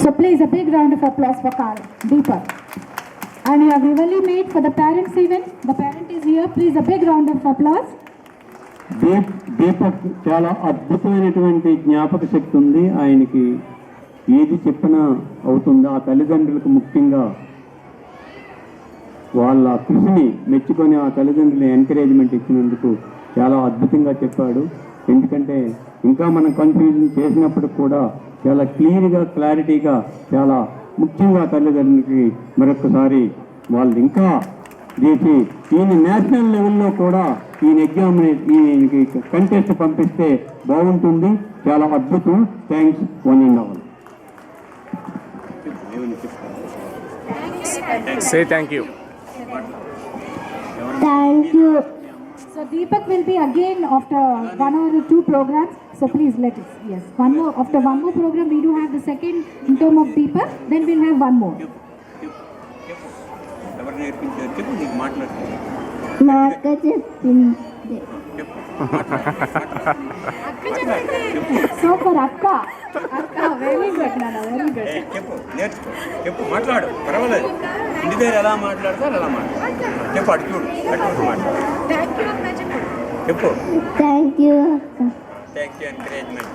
So please a big round of applause for Deepak. And you have really made for the parents event. The parent is here. Please a big round of applause. Deepak చాలా అద్భుతమైనటువంటి జ్ఞాపక శక్తి ఉంది. ఆయనకి ఏది చెప్పినా అవుతుంది. ఆ తల్లిదండ్రులకు ముఖ్యంగా వాళ్ళ కృషిని మెచ్చుకొని ఆ తల్లిదండ్రులు ఎంకరేజ్మెంట్ ఇచ్చినందుకు చాలా అద్భుతంగా చెప్పాడు. ఎందుకంటే ఇంకా మనం కన్ఫ్యూజన్ చేసినప్పుడు కూడా చాలా క్లియర్గా క్లారిటీగా చాలా ముఖ్యంగా తల్లిదండ్రులకి మరొకసారి వాళ్ళు ఇంకా చేసి ఈయన నేషనల్ లెవెల్లో కూడా ఈయన ఈయనకి కంటెస్ట్ పంపిస్తే బాగుంటుంది. చాలా అద్భుతం. Thanks one and all. Say thank you. Thank you. So Deepak will be again after 1 or 2 programs. So please let us. Yes, one more. After one more program, we do have the second in term of Deepak. Then we'll have one more. మా అక్క చెప్పింది. So for Akka, very good, Nana, very good. చెప్పు మాట్లాడు, పర్వాలేదు. ఇంటి దగ్గర ఎలా మాట్లాడతారు అలా మాట్లాడు. చెప్పు, అటు చూడు మాట్లాడు. చెప్పు. థ్యాంక్ యూ అక్క. Thank you encouragement.